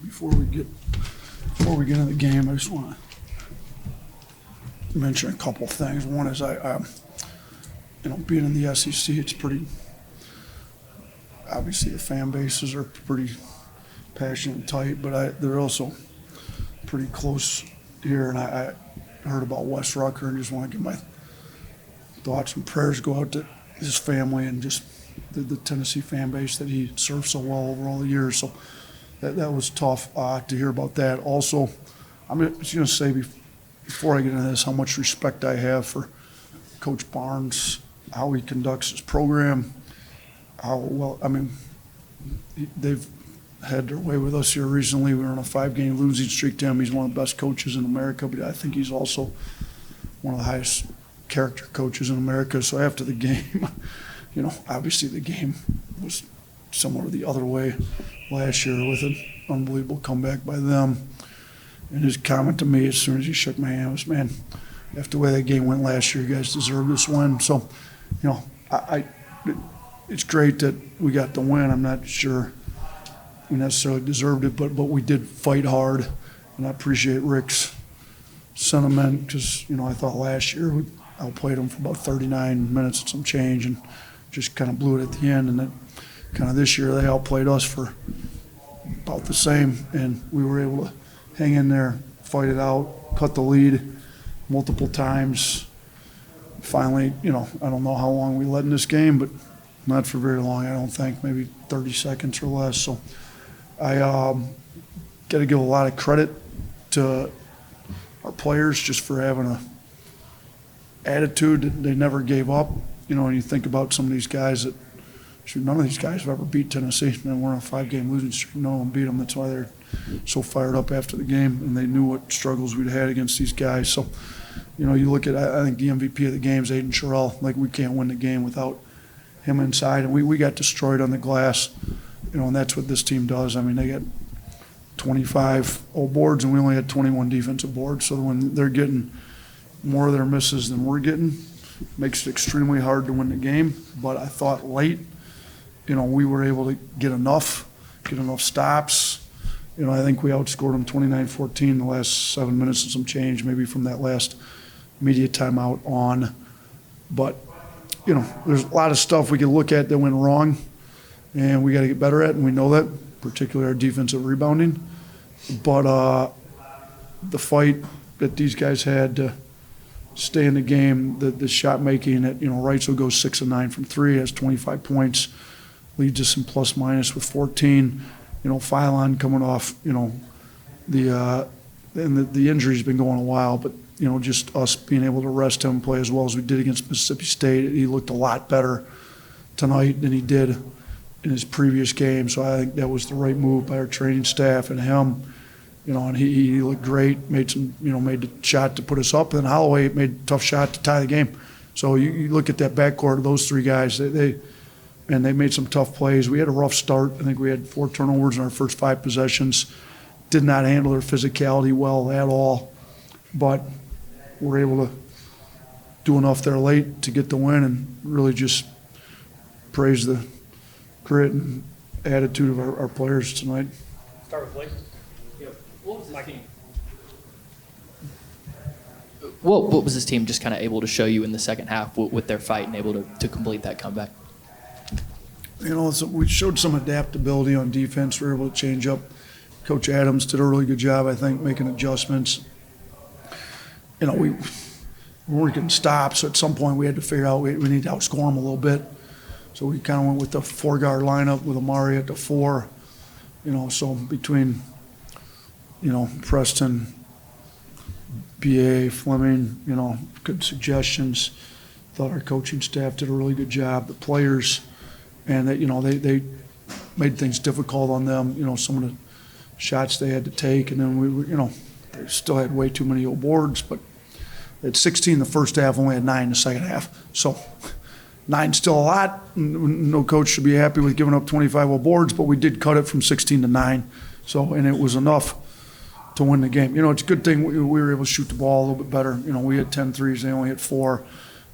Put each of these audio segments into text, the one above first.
Before we get into the game, I just want to mention a couple things. One is being in the SEC, it's pretty. Obviously, the fan bases are pretty passionate and tight, but they're also pretty close here. And I heard about Wes Rucker and just want to give my thoughts and prayers go out to his family and just the Tennessee fan base that he served so well over all the years. So that was tough to hear about that. Also, I'm just going to say before I get into this how much respect I have for Coach Barnes, how he conducts his program, how well, they've had their way with us here recently. We were on a 5-game losing streak to him. He's one of the best coaches in America, but I think he's also one of the highest character coaches in America. So after the game, obviously the game was similar the other way last year with an unbelievable comeback by them. And his comment to me as soon as he shook my hand was, man, after the way that game went last year, you guys deserve this win. So, it's great that we got the win. I'm not sure we necessarily deserved it, but we did fight hard, and I appreciate Rick's sentiment because, I thought last year we outplayed them for about 39 minutes and some change and just kind of blew it at the end. And then kind of this year they outplayed us for about the same, and we were able to hang in there, fight it out, cut the lead multiple times. Finally, I don't know how long we led in this game, but not for very long, I don't think, maybe 30 seconds or less. So I got to give a lot of credit to our players just for having a attitude that they never gave up. And you think about some of these guys that, none of these guys have ever beat Tennessee. And we're on a 5-game losing streak. No one beat them. That's why they're so fired up after the game, and they knew what struggles we'd had against these guys. So, you look at, I think the MVP of the game is Aiden Sherrill. Like, we can't win the game without him inside. And we got destroyed on the glass, and that's what this team does. They got 25 old boards, and we only had 21 defensive boards. So when they're getting more of their misses than we're getting, makes it extremely hard to win the game. But I thought late, we were able to get enough stops. I think we outscored them 29-14 in the last 7 minutes and some change, maybe from that last media timeout on. But, there's a lot of stuff we can look at that went wrong, and we got to get better at, and we know that, particularly our defensive rebounding. But the fight that these guys had to stay in the game, the shot making that, Wrights will go 6 of 9 from 3, has 25 points, leads us in plus minus with 14. Phylon coming off, the injury's been going a while, but, just us being able to rest him, play as well as we did against Mississippi State. He looked a lot better tonight than he did in his previous game. So I think that was the right move by our training staff and him. And he looked great, made the shot to put us up. And then Holloway made a tough shot to tie the game. So you look at that backcourt of those three guys, they made some tough plays. We had a rough start. I think we had 4 turnovers in our first 5 possessions. Did not handle their physicality well at all. But we're able to do enough there late to get the win and really just praise the grit and attitude of our players tonight. Start with Blake. What was this team? What was this team just kind of able to show you in the second half with their fight and able to complete that comeback? We showed some adaptability on defense. We were able to change up. Coach Adams did a really good job, I think, making adjustments. We weren't getting stops, so at some point we had to figure out we need to outscore them a little bit. So we kind of went with the 4-guard lineup with Amari at the 4. So between, Preston, B.A., Fleming, good suggestions. Thought our coaching staff did a really good job. The players, and that, they made things difficult on them. Some of the shots they had to take, and then they still had way too many old boards, but at 16 the first half, only had 9 the second half. So 9's still a lot. No coach should be happy with giving up 25 old boards, but we did cut it from 16 to 9. So, and it was enough to win the game. It's a good thing we were able to shoot the ball a little bit better. We had 10 threes, they only hit 4.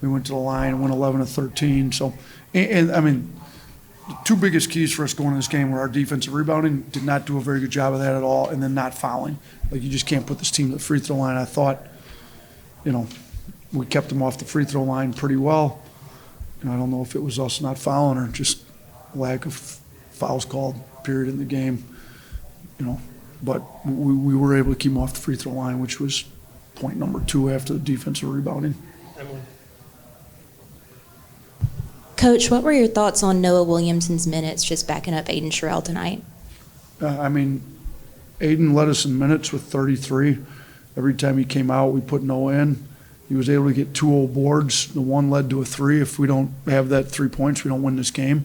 We went to the line and went 11 of 13. So, and the two biggest keys for us going in this game were our defensive rebounding, did not do a very good job of that at all, and then not fouling. Like, you just can't put this team to the free throw line. I thought, we kept them off the free throw line pretty well. I don't know if it was us not fouling or just lack of fouls called, period, in the game. But we were able to keep them off the free throw line, which was point number 2 after the defensive rebounding. Coach, what were your thoughts on Noah Williamson's minutes just backing up Aiden Sherrill tonight? Aiden led us in minutes with 33. Every time he came out, we put Noah in. He was able to get 2 old boards. The one led to a 3. If we don't have that 3 points, we don't win this game.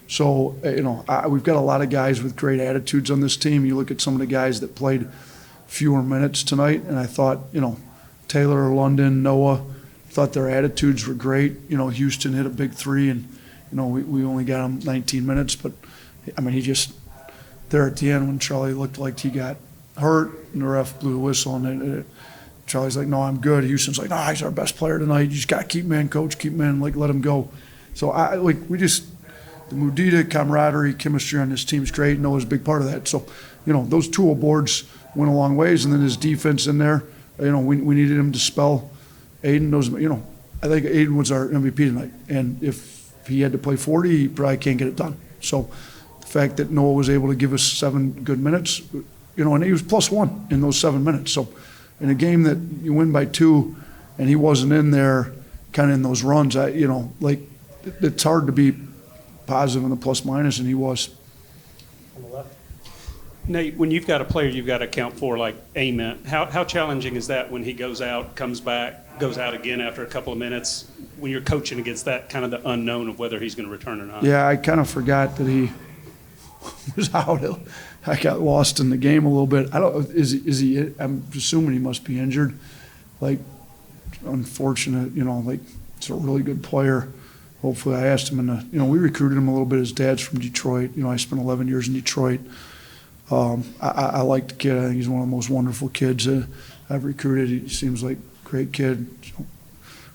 So, we've got a lot of guys with great attitudes on this team. You look at some of the guys that played fewer minutes tonight, and I thought, Taylor, London, Noah, thought their attitudes were great. Houston hit a big 3, and, we only got him 19 minutes. But, he just, there at the end when Charlie looked like he got hurt, and the ref blew the whistle, and Charlie's like, no, I'm good. Houston's like, no, he's our best player tonight. You just got to keep him in, coach, keep him in, let him go. So, the Mudita camaraderie, chemistry on this team is great. Noah's a big part of that. So, those 2 boards went a long ways, and then his defense in there, we needed him to spell Aiden. I think Aiden was our MVP tonight. And if he had to play 40, he probably can't get it done. So the fact that Noah was able to give us 7 good minutes, and he was +1 in those 7 minutes. So in a game that you win by 2 and he wasn't in there kind of in those runs, it's hard to be positive in the plus minus, and he was. On the left. Nate, when you've got a player you've got to account for like Ament, how challenging is that when he goes out, comes back, goes out again after a couple of minutes, when you're coaching against that kind of the unknown of whether he's going to return or not? Yeah, I kind of forgot that he was out. I got lost in the game a little bit. Is he I'm assuming he must be injured. Unfortunate, it's a really good player. Hopefully, I asked him we recruited him a little bit. His dad's from Detroit. I spent 11 years in Detroit. I like the kid. I think he's one of the most wonderful kids I've recruited. He seems like a great kid. So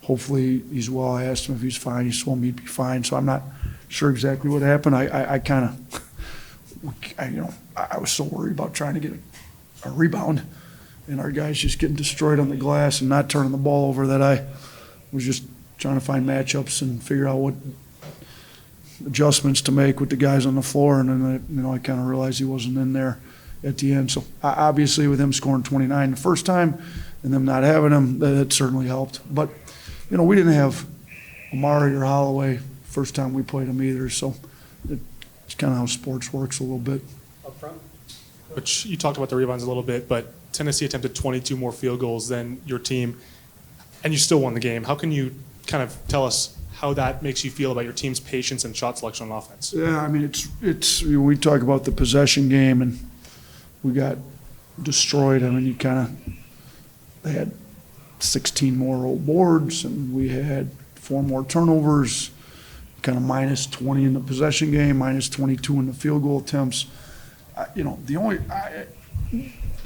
hopefully he's well. I asked him if he's fine. He told me he'd be fine. So I'm not sure exactly what happened. I was so worried about trying to get a rebound, and our guys just getting destroyed on the glass and not turning the ball over that I was just trying to find matchups and figure out what adjustments to make with the guys on the floor. And then, I kind of realized he wasn't in there at the end. So obviously with him scoring 29 the first time and them not having him, that certainly helped. But, we didn't have Amari or Holloway first time we played them either. So it's kind of how sports works a little bit. Up front? Which you talked about the rebounds a little bit, but Tennessee attempted 22 more field goals than your team, and you still won the game. How can you kind of tell us how that makes you feel about your team's patience and shot selection on offense? Yeah, it's we talk about the possession game, and we got destroyed. They had 16 more old boards, and we had 4 more turnovers, kind of minus 20 in the possession game, minus 22 in the field goal attempts. The only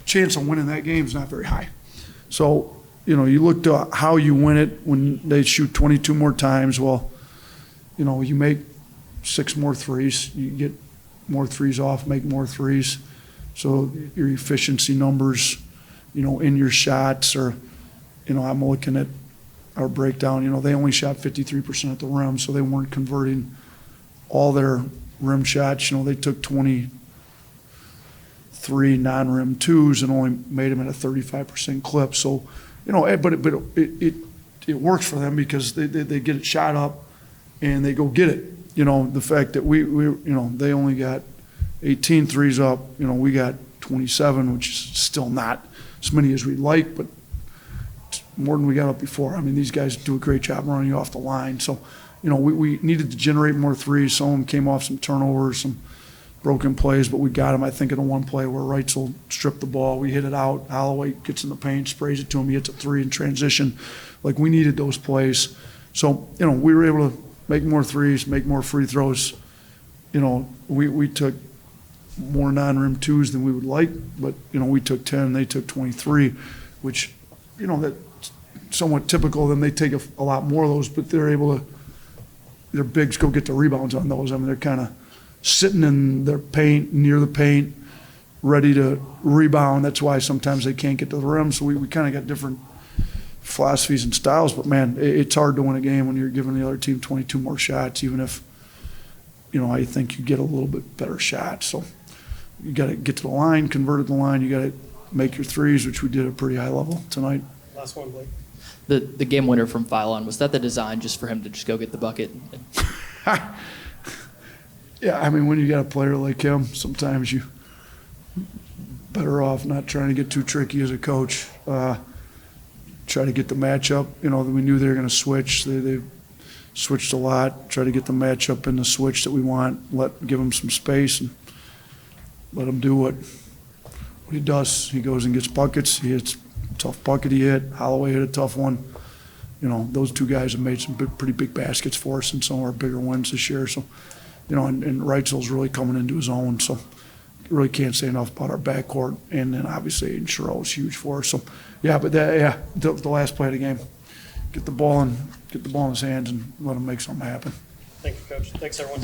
chance of winning that game is not very high. So, you look to how you win it when they shoot 22 more times. Well, you make 6 more threes. You get more threes off, make more threes. So your efficiency numbers, in your shots are, I'm looking at our breakdown. They only shot 53% at the rim, so they weren't converting all their rim shots. They took 23 non-rim twos and only made them at a 35% clip. So, but it works for them because they get it shot up and they go get it. The fact that we they only got 18 threes up, we got 27, which is still not as many as we'd like, but more than we got up before. These guys do a great job running you off the line. So, we needed to generate more threes. Some of them came off some turnovers, some broken plays, but we got him. I think in the one play where Reitzel stripped the ball, we hit it out. Holloway gets in the paint, sprays it to him. He hits a 3 in transition. We needed those plays. So, we were able to make more threes, make more free throws. We took more non-rim twos than we would like, but, we took 10, they took 23, which, that's somewhat typical. Then they take a lot more of those, but they're able to, their bigs go get the rebounds on those. They're kind of sitting in their paint, near the paint, ready to rebound. That's why sometimes they can't get to the rim. So we kind of got different philosophies and styles. But, man, it's hard to win a game when you're giving the other team 22 more shots, even if, I think you get a little bit better shot. So you got to get to the line, convert at the line. You got to make your threes, which we did at a pretty high level tonight. Last one, Blake. The game winner from Phylon, was that the design just for him to just go get the bucket? Yeah, I mean, when you got a player like him, sometimes you better off not trying to get too tricky as a coach. Try to get the matchup. We knew they were going to switch. They switched a lot. Try to get the matchup in the switch that we want. Give him some space and let him do what he does. He goes and gets buckets. He hits a tough bucket he hit. Holloway hit a tough one. Those two guys have made some pretty big baskets for us in some of our bigger wins this year. So, and Reitzel's really coming into his own. So, really can't say enough about our backcourt. And then obviously Aiden Sherrill is huge for us. So, yeah, but the last play of the game, get the ball in his hands and let him make something happen. Thank you, Coach. Thanks, everyone.